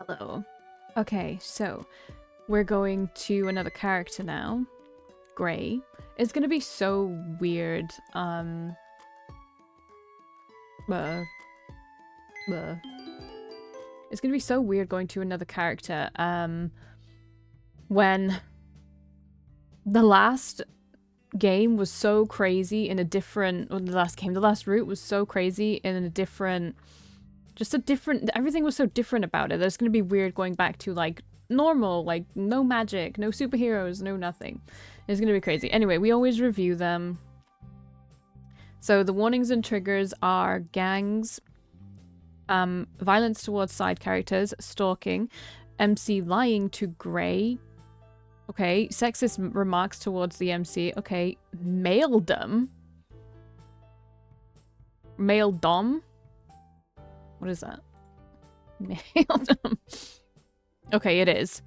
Hello. Okay, so we're going to another character now. Gray. It's gonna be so weird. Uh, it's gonna be so weird going to another character. When the last game was so crazy in a different, or the last route was so crazy in a different, everything was so different about it that it's gonna be weird going back to like normal, like no magic, no superheroes, no nothing. It's gonna be crazy. Anyway, we always review them. So the warnings and triggers are gangs, violence towards side characters, stalking, MC lying to Gray. Okay, sexist remarks towards the MC. Okay, maledom. Maledom? What is that? Maledom. Okay, it is.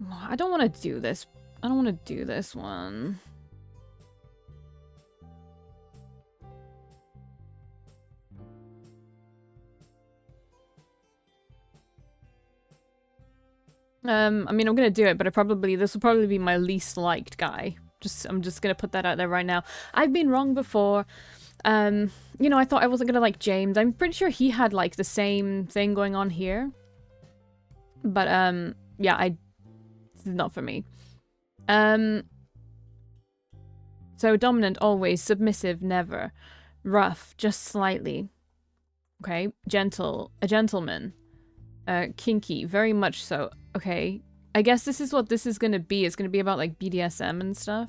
I don't want to do this. I don't want to do this one. I mean, I'm gonna do it, but this will probably be my least liked guy. I'm just gonna put that out there right now. I've been wrong before. You know, I thought I wasn't gonna like James. I'm pretty sure he had like the same thing going on here. But yeah, it's not for me. So dominant always, submissive never, rough just slightly. Okay, gentle, a gentleman. Kinky, very much so. Okay, I guess this is what this is gonna be. It's gonna be about like BDSM and stuff.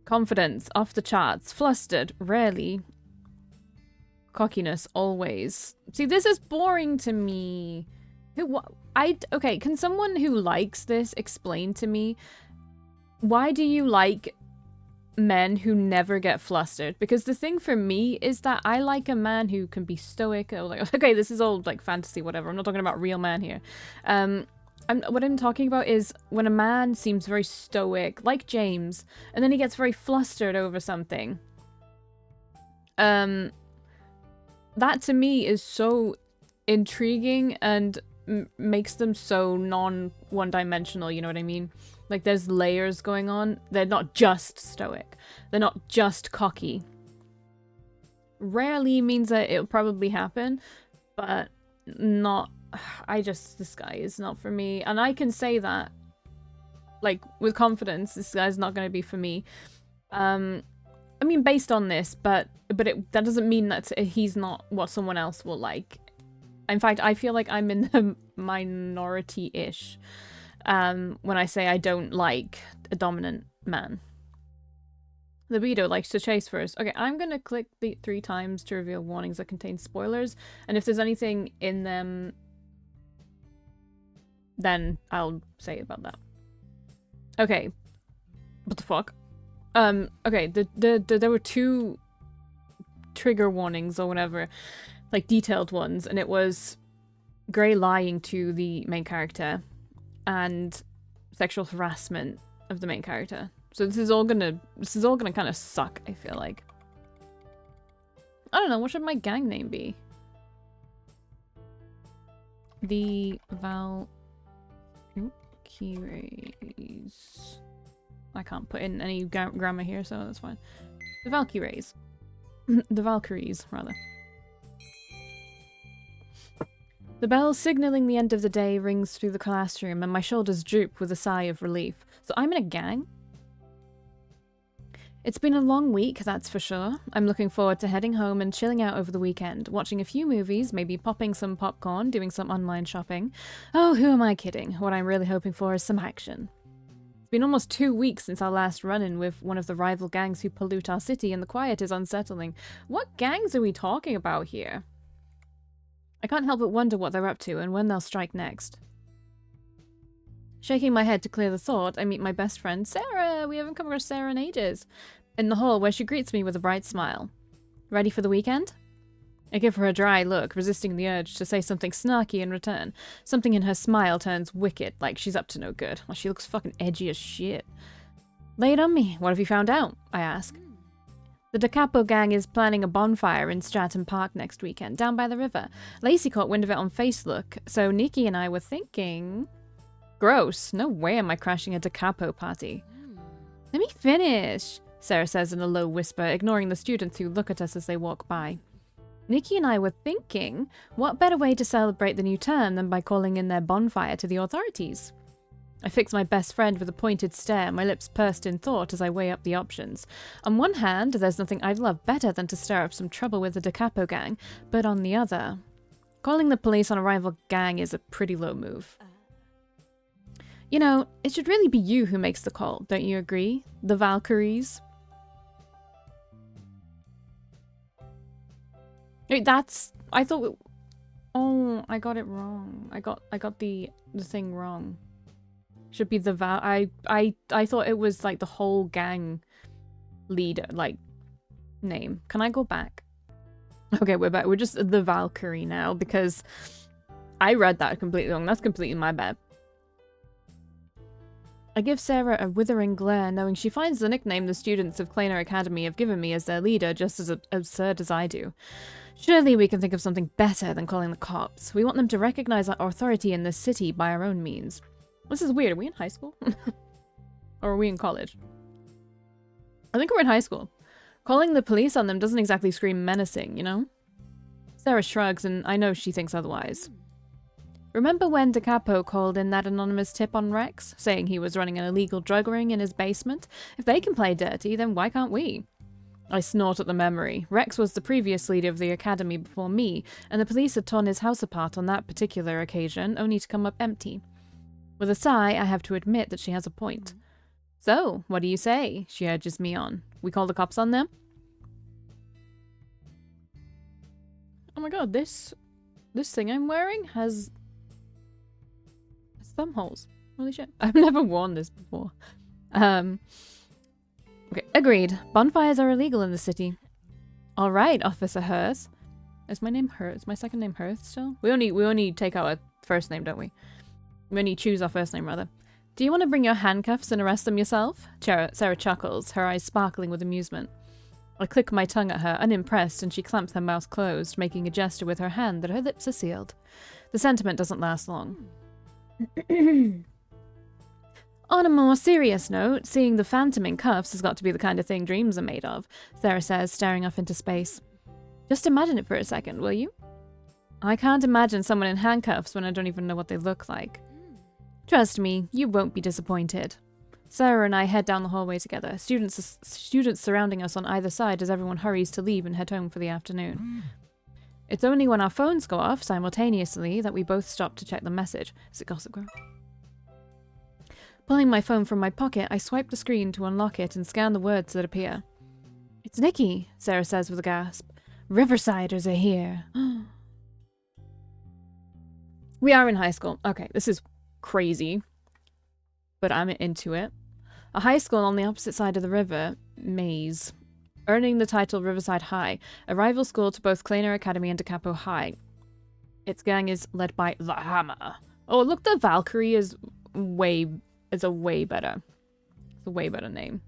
Confidence, off the charts. Flustered, rarely. Cockiness, always. See, this is boring to me. Okay, can someone who likes this explain to me why do you like men who never get flustered? Because the thing for me is that I like a man who can be stoic. Or like, okay, this is all like fantasy, whatever. I'm not talking about real man here. What I'm talking about is when a man seems very stoic, like James, and then he gets very flustered over something. That to me is so intriguing and makes them so non-one-dimensional, you know what I mean? Like, there's layers going on. They're not just stoic. They're not just cocky. Rarely means that it'll probably happen, but not... this guy is not for me. And I can say that, like, with confidence, this guy's not going to be for me. I mean, based on this, but that doesn't mean that he's not what someone else will like. In fact, I feel like I'm in the minority-ish when I say I don't like a dominant man. Libido likes to chase first. Okay, I'm gonna click the 3 times to reveal warnings that contain spoilers, and if there's anything in them, then I'll say about that. Okay. What the fuck? Okay, there were 2 trigger warnings or whatever, like detailed ones, and it was Gray lying to the main character and sexual harassment of the main character. So this is all gonna kind of suck, I feel like. I don't know, what should my gang name be? The Valkyries. I can't put in any grammar here, so that's fine. The Valkyries. The Valkyries, rather. The bell signaling the end of the day rings through the classroom, and my shoulders droop with a sigh of relief. So I'm in a gang? It's been a long week, that's for sure. I'm looking forward to heading home and chilling out over the weekend, watching a few movies, maybe popping some popcorn, doing some online shopping. Oh, who am I kidding? What I'm really hoping for is some action. It's been almost 2 weeks since our last run-in with one of the rival gangs who pollute our city, and the quiet is unsettling. What gangs are we talking about here? I can't help but wonder what they're up to and when they'll strike next. Shaking my head to clear the thought, I meet my best friend, Sarah. We haven't come across Sarah in ages. In the hall, where she greets me with a bright smile. Ready for the weekend? I give her a dry look, resisting the urge to say something snarky in return. Something in her smile turns wicked, like she's up to no good. Well, she looks fucking edgy as shit. Lay it on me. What have you found out? I ask. The Da Capo gang is planning a bonfire in Stratton Park next weekend, down by the river. Lacey caught wind of it on Facebook, so Nikki and I were thinking... Gross. No way am I crashing a Da Capo party. Let me finish, Sarah says in a low whisper, ignoring the students who look at us as they walk by. Nikki and I were thinking, what better way to celebrate the new term than by calling in their bonfire to the authorities? I fix my best friend with a pointed stare, my lips pursed in thought as I weigh up the options. On one hand, there's nothing I'd love better than to stir up some trouble with the Da Capo gang, but on the other, calling the police on a rival gang is a pretty low move. You know, it should really be you who makes the call, don't you agree? The Valkyries. Wait, that's... I thought... Oh, I got it wrong. I got the thing wrong. Should be the I thought it was like the whole gang leader, like, name. Can I go back? Okay, we're back. We're just the Valkyrie now because I read that completely wrong. That's completely my bad. I give Sarah a withering glare, knowing she finds the nickname the students of Tailor Academy have given me as their leader just as absurd as I do. Surely we can think of something better than calling the cops. We want them to recognize our authority in this city by our own means. This is weird. Are we in high school? Or are we in college? I think we're in high school. Calling the police on them doesn't exactly scream menacing, you know? Sarah shrugs, and I know she thinks otherwise. Remember when Da Capo called in that anonymous tip on Rex, saying he was running an illegal drug ring in his basement? If they can play dirty, then why can't we? I snort at the memory. Rex was the previous leader of the academy before me, and the police had torn his house apart on that particular occasion, only to come up empty. With a sigh, I have to admit that she has a point. So, what do you say? She urges me on. We call the cops on them? Oh my god, this thing I'm wearing has thumb holes. Holy shit. I've never worn this before. Okay, agreed. Bonfires are illegal in the city. Alright, Officer Hearst. Is my name Hearst? Is my second name Hearst still? We only take our first name, don't we? We only choose our first name, rather. Do you want to bring your handcuffs and arrest them yourself? Sarah chuckles, her eyes sparkling with amusement. I click my tongue at her, unimpressed, and she clamps her mouth closed, making a gesture with her hand that her lips are sealed. The sentiment doesn't last long. On a more serious note, seeing the Phantom in cuffs has got to be the kind of thing dreams are made of, Sarah says, staring off into space. Just imagine it for a second, will you? I can't imagine someone in handcuffs when I don't even know what they look like. Trust me, you won't be disappointed. Sarah and I head down the hallway together, students surrounding us on either side as everyone hurries to leave and head home for the afternoon. It's only when our phones go off simultaneously that we both stop to check the message. Is it Gossip Girl? Pulling my phone from my pocket, I swipe the screen to unlock it and scan the words that appear. It's Nikki, Sarah says with a gasp. Riversiders are here. We are in high school. Okay, this is crazy, but I'm into it. A high school on the opposite side of the river, Maze, earning the title Riverside High, a rival school to both Tailor Academy and Da Capo High. Its gang is led by The Hammer. Oh, look, the Valkyrie is a way better. It's a way better name.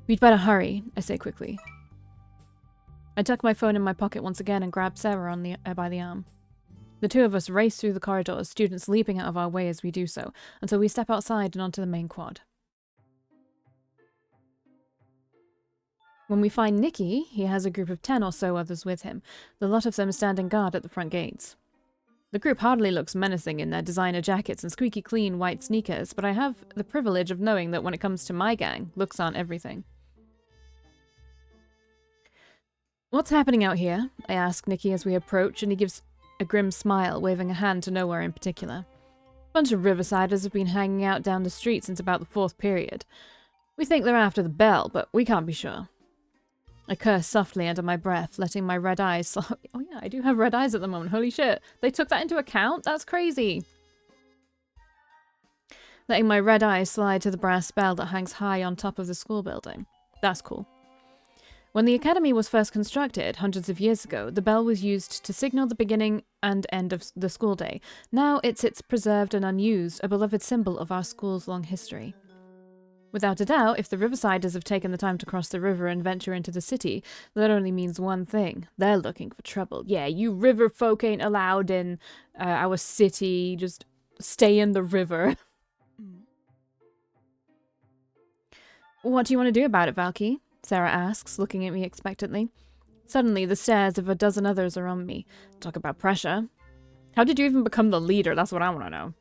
We'd better hurry, I say quickly. I tuck my phone in my pocket once again and grab Sarah by the arm. The two of us race through the corridors, students leaping out of our way as we do so, until we step outside and onto the main quad. When we find Nicky, he has a group of 10 or so others with him, the lot of them standing guard at the front gates. The group hardly looks menacing in their designer jackets and squeaky clean white sneakers, but I have the privilege of knowing that when it comes to my gang, looks aren't everything. What's happening out here? I ask Nicky as we approach, and he gives a grim smile, waving a hand to nowhere in particular. A bunch of Riversiders have been hanging out down the street since about the 4th period. We think they're after the bell, but we can't be sure. I curse softly under my breath, letting my red eyes... Oh yeah, I do have red eyes at the moment. Holy shit. They took that into account? That's crazy. Letting my red eyes slide to the brass bell that hangs high on top of the school building. That's cool. When the academy was first constructed, hundreds of years ago, the bell was used to signal the beginning and end of the school day. Now it sits preserved and unused, a beloved symbol of our school's long history. Without a doubt, if the Riversiders have taken the time to cross the river and venture into the city, that only means one thing. They're looking for trouble. Yeah, you river folk ain't allowed in our city. Just stay in the river. What do you want to do about it, Valkii? Sarah asks, looking at me expectantly. Suddenly, the stares of a dozen others are on me. Talk about pressure. How did you even become the leader? That's what I want to know.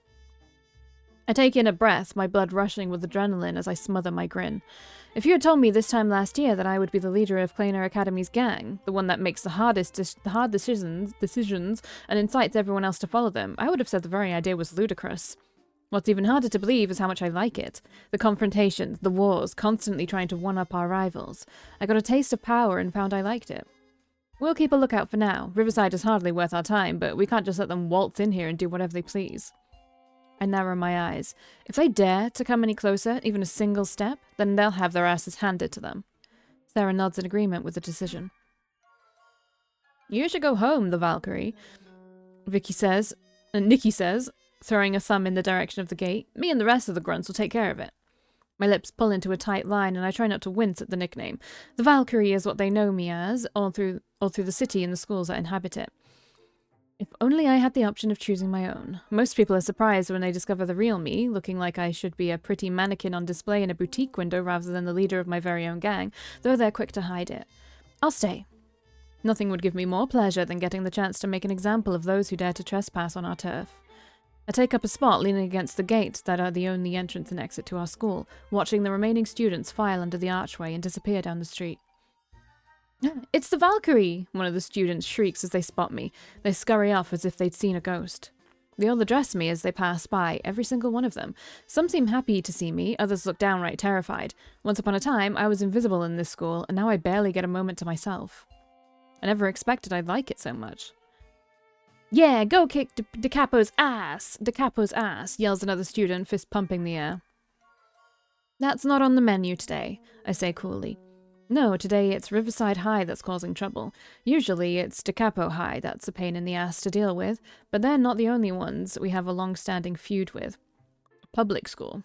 I take in a breath, my blood rushing with adrenaline as I smother my grin. If you had told me this time last year that I would be the leader of Kleiner Academy's gang, the one that makes the hard decisions and incites everyone else to follow them, I would have said the very idea was ludicrous. What's even harder to believe is how much I like it. The confrontations, the wars, constantly trying to one-up our rivals. I got a taste of power and found I liked it. We'll keep a lookout for now. Riverside is hardly worth our time, but we can't just let them waltz in here and do whatever they please. I narrow my eyes. If they dare to come any closer, even a single step, then they'll have their asses handed to them. Sarah nods in agreement with the decision. You should go home, the Valkyrie, Nikki says, throwing a thumb in the direction of the gate. Me and the rest of the grunts will take care of it. My lips pull into a tight line, and I try not to wince at the nickname. The Valkyrie is what they know me as, all through the city and the schools that inhabit it. If only I had the option of choosing my own. Most people are surprised when they discover the real me, looking like I should be a pretty mannequin on display in a boutique window rather than the leader of my very own gang, though they're quick to hide it. I'll stay. Nothing would give me more pleasure than getting the chance to make an example of those who dare to trespass on our turf. I take up a spot leaning against the gates that are the only entrance and exit to our school, watching the remaining students file under the archway and disappear down the street. It's the Valkyrie! One of the students shrieks as they spot me. They scurry off as if they'd seen a ghost. They all address me as they pass by, every single one of them. Some seem happy to see me, others look downright terrified. Once upon a time, I was invisible in this school, and now I barely get a moment to myself. I never expected I'd like it so much. Yeah, go kick Da Capo's ass! Da Capo's ass, yells another student, fist pumping the air. That's not on the menu today, I say coolly. No, today it's Riverside High that's causing trouble. Usually it's Da Capo High that's a pain in the ass to deal with, but they're not the only ones we have a long-standing feud with. Public school.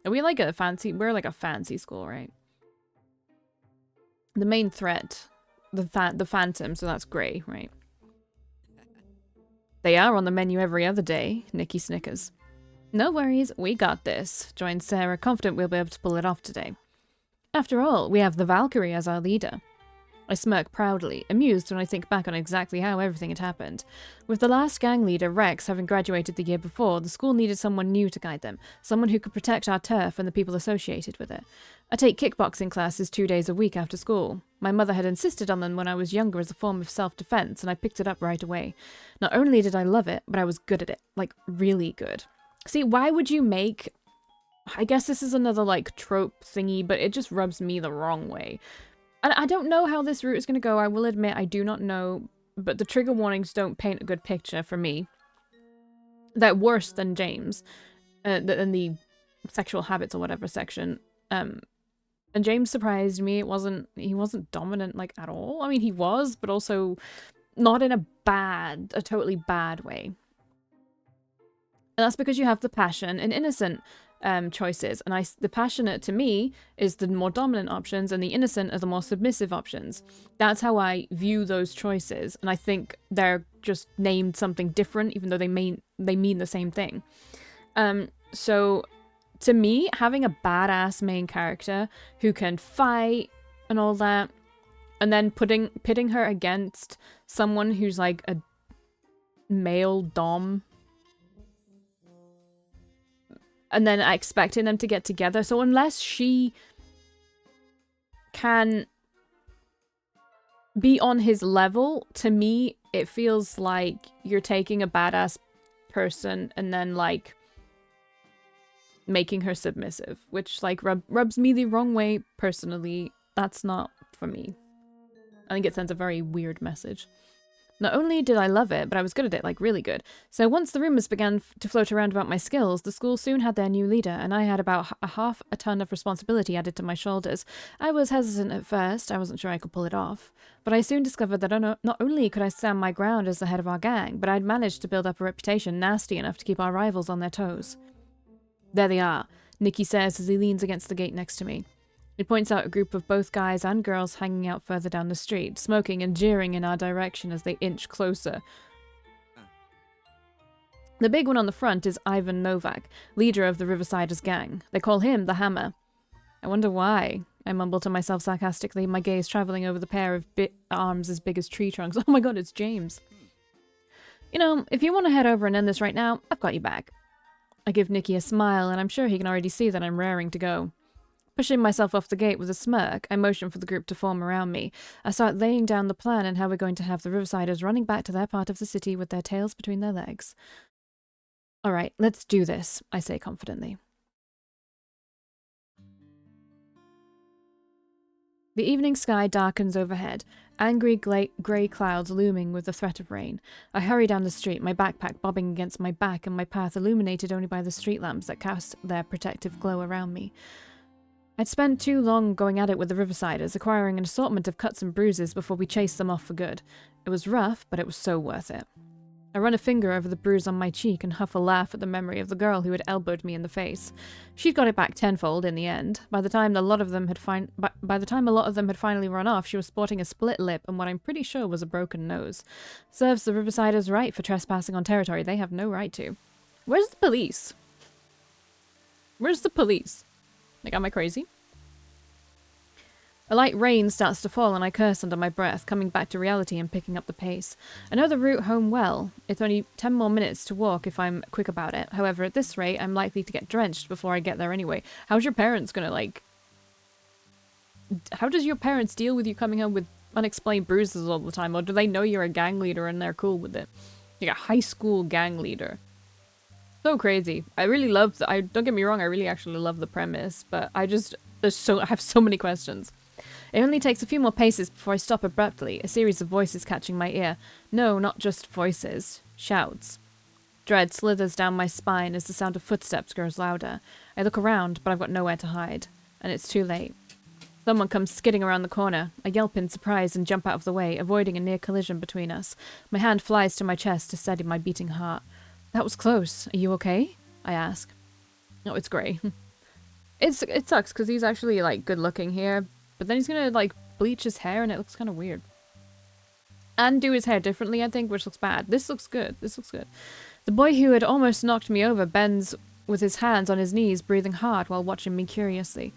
Are we like a fancy... We're like a fancy school, right? The main threat. The Phantom, so that's grey, right? They are on the menu every other day, Nikki snickers. No worries, we got this, joins Sarah, confident we'll be able to pull it off today. After all, we have the Valkyrie as our leader. I smirk proudly, amused when I think back on exactly how everything had happened. With the last gang leader, Rex, having graduated the year before, the school needed someone new to guide them, someone who could protect our turf and the people associated with it. I take kickboxing classes 2 days a week after school. My mother had insisted on them when I was younger as a form of self-defense, and I picked it up right away. Not only did I love it, but I was good at it. Like, really good. See, why would you make... I guess this is another, like, trope thingy, but it just rubs me the wrong way. And I don't know how this route is going to go, I will admit I do not know, but the trigger warnings don't paint a good picture for me. They're worse than James, in the sexual habits or whatever section. And James surprised me. He wasn't dominant, like, at all. I mean, he was, but also not in a totally bad way. And that's because you have the passion and innocent choices, and the passionate to me is the more dominant options, and the innocent are the more submissive options. That's how I view those choices, and I think they're just named something different, even though they mean the same thing. So to me, having a badass main character who can fight and all that, and then pitting her against someone who's like a male dom, and then expecting them to get together. So unless she can be on his level, to me, it feels like you're taking a badass person and then, like, making her submissive, which, like, rubs me the wrong way personally. That's not for me. I think it sends a very weird message. Not only did I love it, but I was good at it, like really good. So once the rumors began to float around about my skills, the school soon had their new leader, and I had about half a ton of responsibility added to my shoulders. I was hesitant at first, I wasn't sure I could pull it off, but I soon discovered that not only could I stand my ground as the head of our gang, but I'd managed to build up a reputation nasty enough to keep our rivals on their toes. There they are, Nicky says as he leans against the gate next to me. He points out a group of both guys and girls hanging out further down the street, smoking and jeering in our direction as they inch closer. The big one on the front is Ivan Novak, leader of the Riversiders gang. They call him the Hammer. I wonder why, I mumble to myself sarcastically, my gaze travelling over the pair of arms as big as tree trunks. Oh my god, it's James. You know, if you want to head over and end this right now, I've got you back. I give Nicky a smile, and I'm sure he can already see that I'm raring to go. Pushing myself off the gate with a smirk, I motion for the group to form around me. I start laying down the plan and how we're going to have the Riversiders running back to their part of the city with their tails between their legs. Alright, let's do this, I say confidently. The evening sky darkens overhead, angry grey clouds looming with the threat of rain. I hurry down the street, my backpack bobbing against my back and my path illuminated only by the street lamps that cast their protective glow around me. I'd spent too long going at it with the Riversiders, acquiring an assortment of cuts and bruises before we chased them off for good. It was rough, but it was so worth it. I run a finger over the bruise on my cheek and huff a laugh at the memory of the girl who had elbowed me in the face. She'd got it back tenfold in the end. By the time a lot of them had finally run off, she was sporting a split lip and what I'm pretty sure was a broken nose. Serves the Riversiders right for trespassing on territory they have no right to. Where's the police? Where's the police? Like, am I crazy? A light rain starts to fall and I curse under my breath, coming back to reality and picking up the pace. I know the route home well. It's only 10 more minutes to walk if I'm quick about it. However, at this rate, I'm likely to get drenched before I get there anyway. How's your parents gonna, like... How does your parents deal with you coming home with unexplained bruises all the time? Or do they know you're a gang leader and they're cool with it? Like a high school gang leader. So crazy. I really love don't get me wrong, I really actually love the premise, but I have so many questions. It only takes a few more paces before I stop abruptly, a series of voices catching my ear. No, not just voices. Shouts. Dread slithers down my spine as the sound of footsteps grows louder. I look around, but I've got nowhere to hide. And it's too late. Someone comes skidding around the corner. I yelp in surprise and jump out of the way, avoiding a near collision between us. My hand flies to my chest to steady my beating heart. That was close. Are you okay? I ask. Oh, it's grey. It sucks, because he's actually, like, good looking here. But then he's gonna, like, bleach his hair and it looks kind of weird. And do his hair differently, I think, which looks bad. This looks good. This looks good. The boy who had almost knocked me over bends with his hands on his knees, breathing hard while watching me curiously.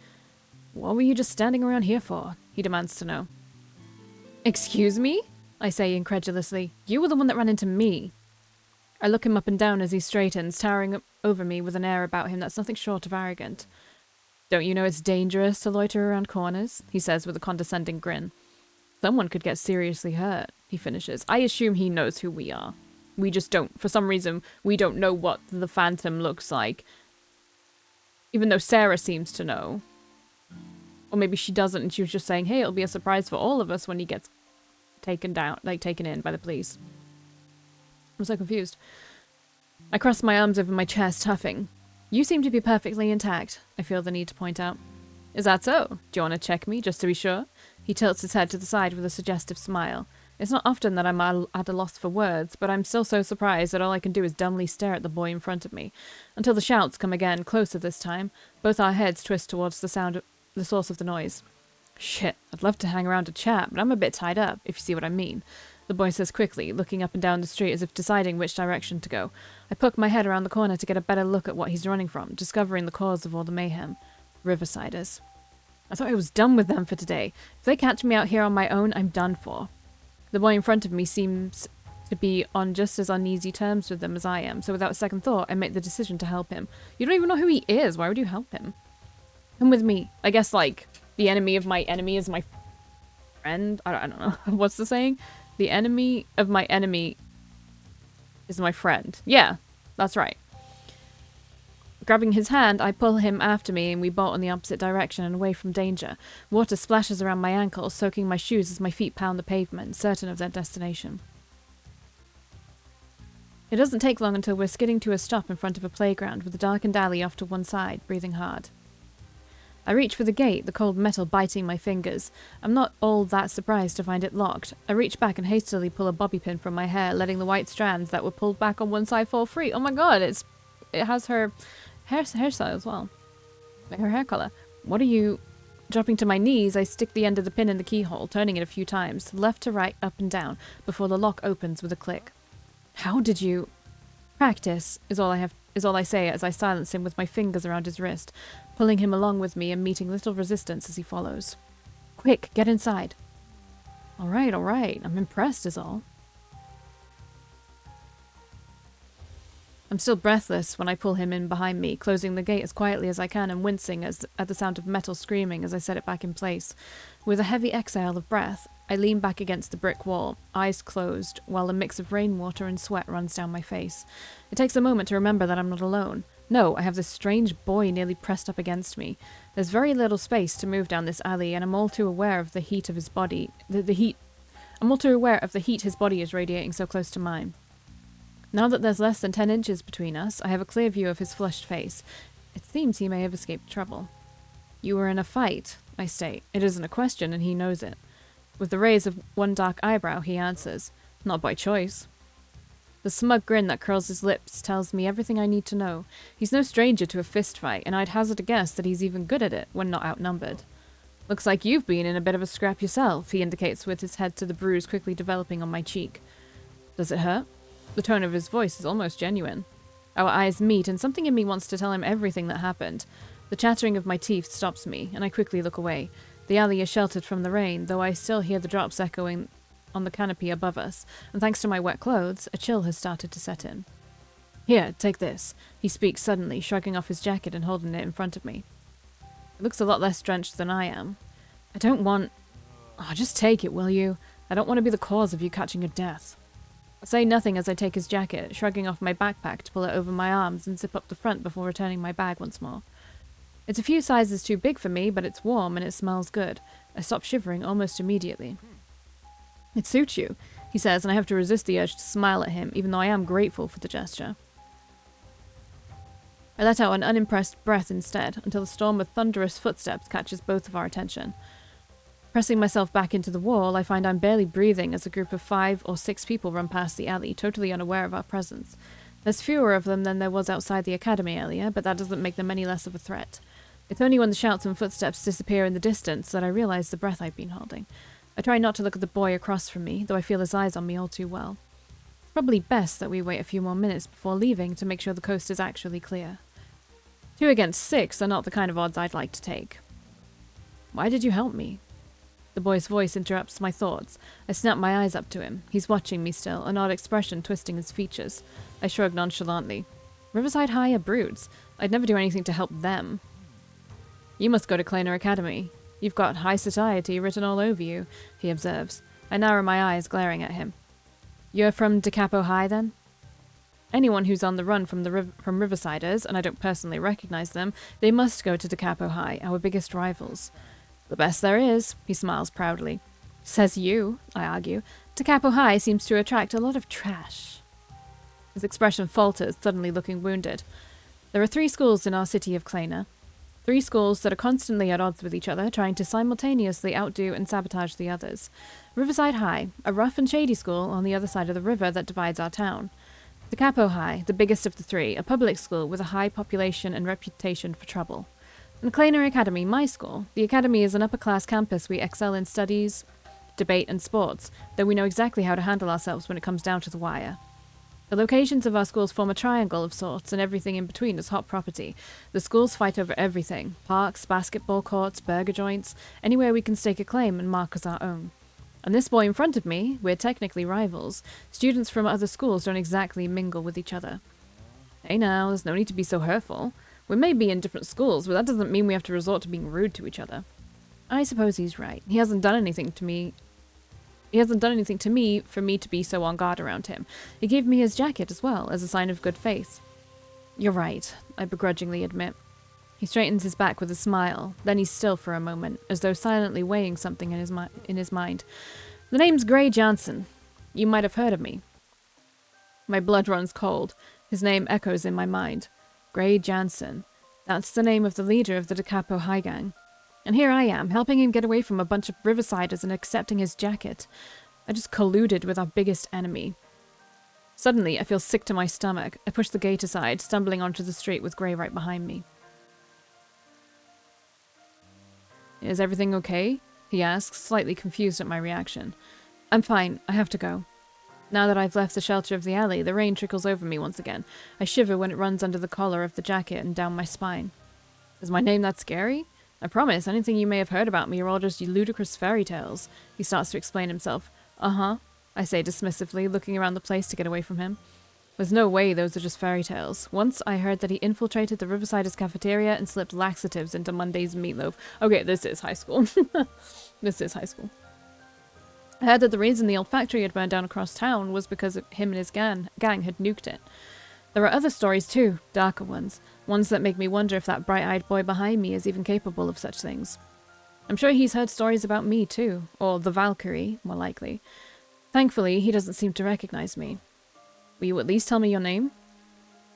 What were you just standing around here for? He demands to know. Excuse me? I say incredulously. You were the one that ran into me. I look him up and down as he straightens, towering over me with an air about him that's nothing short of arrogant. Don't you know it's dangerous to loiter around corners? He says with a condescending grin. Someone could get seriously hurt, he finishes. I assume he knows who we are. We just don't. For some reason, we don't know what the Phantom looks like. Even though Sarah seems to know. Or maybe she doesn't and she was just saying, hey, it'll be a surprise for all of us when he gets taken in by the police. I'm so confused. I cross my arms over my chest, huffing. You seem to be perfectly intact, I feel the need to point out. Is that so? Do you want to check me, just to be sure? He tilts his head to the side with a suggestive smile. It's not often that I'm at a loss for words, but I'm still so surprised that all I can do is dumbly stare at the boy in front of me. Until the shouts come again, closer this time. Both our heads twist towards the source of the noise. Shit, I'd love to hang around to chat, but I'm a bit tied up, if you see what I mean. The boy says quickly, looking up and down the street as if deciding which direction to go. I poke my head around the corner to get a better look at what he's running from, discovering the cause of all the mayhem. Riversiders. I thought I was done with them for today. If they catch me out here on my own, I'm done for. The boy in front of me seems to be on just as uneasy terms with them as I am, so without a second thought, I make the decision to help him. You don't even know who he is. Why would you help him? Come with me. I guess, like, the enemy of my enemy is my friend? I don't know. What's the saying? The enemy of my enemy is my friend. Yeah, that's right. Grabbing his hand, I pull him after me and we bolt in the opposite direction and away from danger. Water splashes around my ankles, soaking my shoes as my feet pound the pavement, certain of their destination. It doesn't take long until we're skidding to a stop in front of a playground with a darkened alley off to one side, breathing hard. I reach for the gate, the cold metal biting my fingers. I'm not all that surprised to find it locked. I reach back and hastily pull a bobby pin from my hair, letting the white strands that were pulled back on one side fall free. Oh my god, it has her hairstyle as well. Her hair color. What are you... Dropping to my knees, I stick the end of the pin in the keyhole, turning it a few times, left to right, up and down, before the lock opens with a click. How did you... Practice, is all I say as I silence him with my fingers around his wrist, pulling him along with me and meeting little resistance as he follows. Quick, get inside. All right, I'm impressed is all. I'm still breathless when I pull him in behind me, closing the gate as quietly as I can and wincing at the sound of metal screaming as I set it back in place. With a heavy exhale of breath, I lean back against the brick wall, eyes closed, while a mix of rainwater and sweat runs down my face. It takes a moment to remember that I'm not alone. No, I have this strange boy nearly pressed up against me. There's very little space to move down this alley, and I'm all too aware of the heat of his body. I'm all too aware of the heat his body is radiating so close to mine. Now that there's less than 10 inches between us, I have a clear view of his flushed face. It seems he may have escaped trouble. You were in a fight, I state. It isn't a question, and he knows it. With the raise of one dark eyebrow, he answers, not by choice. The smug grin that curls his lips tells me everything I need to know. He's no stranger to a fist fight, and I'd hazard a guess that he's even good at it when not outnumbered. Looks like you've been in a bit of a scrap yourself, he indicates with his head to the bruise quickly developing on my cheek. Does it hurt? The tone of his voice is almost genuine. Our eyes meet, and something in me wants to tell him everything that happened. The chattering of my teeth stops me, and I quickly look away. The alley is sheltered from the rain, though I still hear the drops echoing on the canopy above us, and thanks to my wet clothes, a chill has started to set in. Here, take this. He speaks suddenly, shrugging off his jacket and holding it in front of me. It looks a lot less drenched than I am. I don't want... Oh, just take it, will you? I don't want to be the cause of you catching a death. I say nothing as I take his jacket, shrugging off my backpack to pull it over my arms and zip up the front before returning my bag once more. It's a few sizes too big for me, but it's warm and it smells good. I stop shivering almost immediately. It suits you, he says, and I have to resist the urge to smile at him, even though I am grateful for the gesture. I let out an unimpressed breath instead, until the storm of thunderous footsteps catches both of our attention. Pressing myself back into the wall, I find I'm barely breathing as a group of 5 or 6 people run past the alley, totally unaware of our presence. There's fewer of them than there was outside the academy earlier, but that doesn't make them any less of a threat. It's only when the shouts and footsteps disappear in the distance that I realize the breath I've been holding. I try not to look at the boy across from me, though I feel his eyes on me all too well. It's probably best that we wait a few more minutes before leaving to make sure the coast is actually clear. 2 against 6 are not the kind of odds I'd like to take. Why did you help me? The boy's voice interrupts my thoughts. I snap my eyes up to him. He's watching me still, an odd expression twisting his features. I shrug nonchalantly. Riverside High are brutes. I'd never do anything to help them. You must go to Tailor Academy. You've got high society written all over you, he observes. I narrow my eyes, glaring at him. You're from DeCapo High, then? Anyone who's on the run from Riversiders, and I don't personally recognize them, they must go to DeCapo High, our biggest rivals. The best there is, he smiles proudly. Says you, I argue. DeCapo High seems to attract a lot of trash. His expression falters, suddenly looking wounded. There are 3 schools in our city of Tailor. 3 schools that are constantly at odds with each other, trying to simultaneously outdo and sabotage the others. Riverside High, a rough and shady school on the other side of the river that divides our town. DeCapo High, the biggest of the 3, a public school with a high population and reputation for trouble. And Tailor Academy, my school. The academy is an upper-class campus. We excel in studies, debate, and sports, though we know exactly how to handle ourselves when it comes down to the wire. The locations of our schools form a triangle of sorts, and everything in between is hot property. The schools fight over everything. Parks, basketball courts, burger joints, anywhere we can stake a claim and mark as our own. And this boy in front of me, we're technically rivals. Students from other schools don't exactly mingle with each other. Hey now, there's no need to be so hurtful. We may be in different schools, but that doesn't mean we have to resort to being rude to each other. I suppose he's right. He hasn't done anything to me for me to be so on guard around him. He gave me his jacket as well, as a sign of good faith. You're right, I begrudgingly admit. He straightens his back with a smile, then he's still for a moment, as though silently weighing something in his mind. The name's Gray Johnson. You might have heard of me. My blood runs cold. His name echoes in my mind. Gray Jansen. That's the name of the leader of the DeCapo High gang. And here I am, helping him get away from a bunch of Riversiders and accepting his jacket. I just colluded with our biggest enemy. Suddenly, I feel sick to my stomach. I push the gate aside, stumbling onto the street with Gray right behind me. Is everything okay? He asks, slightly confused at my reaction. I'm fine. I have to go. Now that I've left the shelter of the alley, the rain trickles over me once again. I shiver when it runs under the collar of the jacket and down my spine. Is my name that scary? I promise, anything you may have heard about me are all just ludicrous fairy tales. He starts to explain himself. Uh-huh, I say dismissively, looking around the place to get away from him. There's no way those are just fairy tales. Once I heard that he infiltrated the Riverside's cafeteria and slipped laxatives into Monday's meatloaf. Okay, this is high school. This is high school. I heard that the reason the old factory had burned down across town was because him and his gang had nuked it. There are other stories too, darker ones. Ones that make me wonder if that bright-eyed boy behind me is even capable of such things. I'm sure he's heard stories about me too, or the Valkyrie, more likely. Thankfully, he doesn't seem to recognize me. Will you at least tell me your name?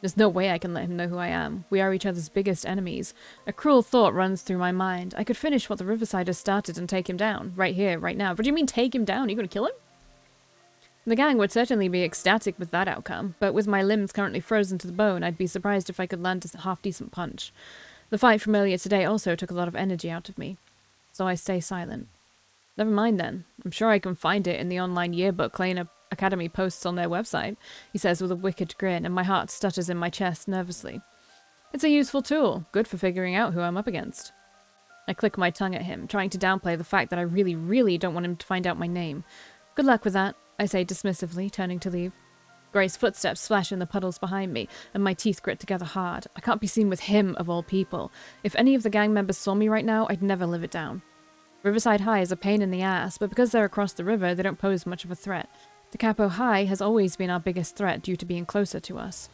There's no way I can let him know who I am. We are each other's biggest enemies. A cruel thought runs through my mind. I could finish what the Riverside has started and take him down. Right here, right now. What do you mean take him down? Are you going to kill him? The gang would certainly be ecstatic with that outcome, but with my limbs currently frozen to the bone, I'd be surprised if I could land a half-decent punch. The fight from earlier today also took a lot of energy out of me. So I stay silent. Never mind then. I'm sure I can find it in the online yearbook Kleiner Academy posts on their website, he says with a wicked grin, and my heart stutters in my chest nervously. It's a useful tool, good for figuring out who I'm up against. I click my tongue at him, trying to downplay the fact that I really, really don't want him to find out my name. Good luck with that, I say dismissively, turning to leave. Gray's footsteps splash in the puddles behind me, and my teeth grit together hard. I can't be seen with him, of all people. If any of the gang members saw me right now, I'd never live it down. Riverside High is a pain in the ass, but because they're across the river, they don't pose much of a threat. DeCapo High has always been our biggest threat due to being closer to us.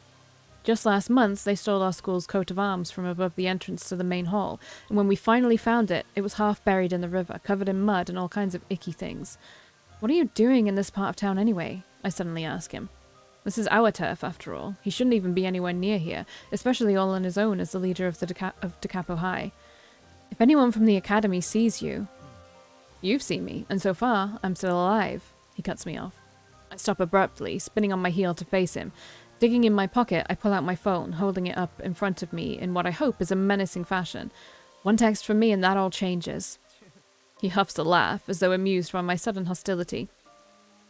Just last month, they stole our school's coat of arms from above the entrance to the main hall, and when we finally found it, it was half buried in the river, covered in mud and all kinds of icky things. What are you doing in this part of town anyway? I suddenly ask him. This is our turf, after all. He shouldn't even be anywhere near here, especially all on his own as the leader of DeCapo High. If anyone from the academy sees you... You've seen me, and so far, I'm still alive. He cuts me off. I stop abruptly, spinning on my heel to face him. Digging in my pocket, I pull out my phone, holding it up in front of me in what I hope is a menacing fashion. One text from me and that all changes. He huffs a laugh, as though amused by my sudden hostility.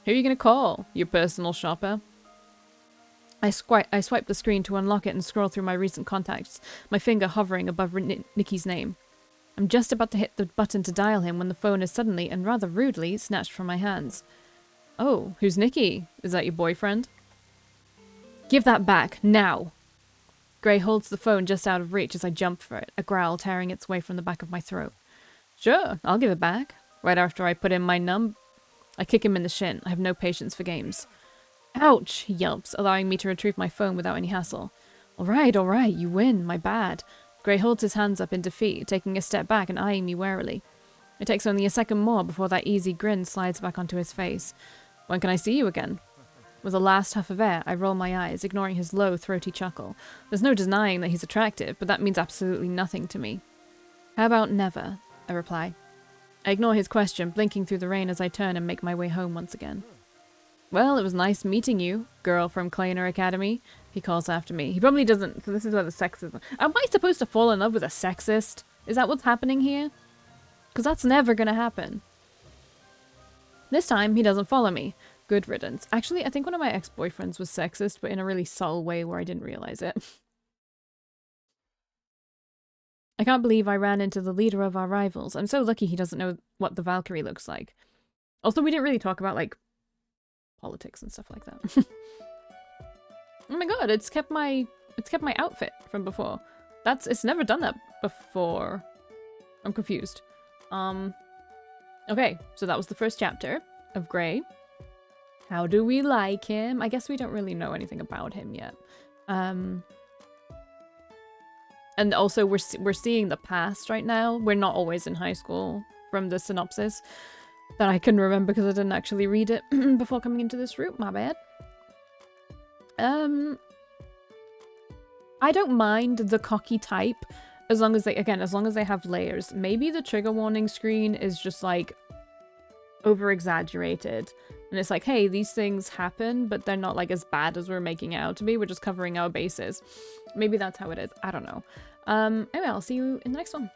Who are you going to call? Your personal shopper? I swipe the screen to unlock it and scroll through my recent contacts, my finger hovering above Nikki's name. I'm just about to hit the button to dial him when the phone is suddenly, and rather rudely, snatched from my hands. Oh, who's Nikki? Is that your boyfriend? Give that back, now! Gray holds the phone just out of reach as I jump for it, a growl tearing its way from the back of my throat. Sure, I'll give it back. Right after I put in my I kick him in the shin. I have no patience for games. Ouch, he yelps, allowing me to retrieve my phone without any hassle. All right, you win, my bad. Gray holds his hands up in defeat, taking a step back and eyeing me warily. It takes only a second more before that easy grin slides back onto his face. When can I see you again? With a last huff of air, I roll my eyes, ignoring his low, throaty chuckle. There's no denying that he's attractive, but that means absolutely nothing to me. How about never? I reply. I ignore his question, blinking through the rain as I turn and make my way home once again. Well, it was nice meeting you, girl from Kleiner Academy, he calls after me. He probably doesn't, so this is where the sexism... Am I supposed to fall in love with a sexist? Is that what's happening here? Because that's never gonna happen. This time, he doesn't follow me. Good riddance. Actually, I think one of my ex-boyfriends was sexist, but in a really subtle way where I didn't realize it. I can't believe I ran into the leader of our rivals. I'm so lucky he doesn't know what the Valkyrie looks like. Also, we didn't really talk about, like, politics and stuff like that. Oh my god, it's kept my outfit from before. It's never done that before. I'm confused. Okay, so that was the first chapter of Gray. How do we like him? I guess we don't really know anything about him yet. And also we're seeing the past right now. We're not always in high school from the synopsis that I can remember because I didn't actually read it before coming into this route. My bad. I don't mind the cocky type as long as they have layers. Maybe the trigger warning screen is just like over exaggerated. And it's like, hey, these things happen, but they're not like as bad as we're making it out to be. We're just covering our bases. Maybe that's how it is. I don't know. Anyway, I'll see you in the next one.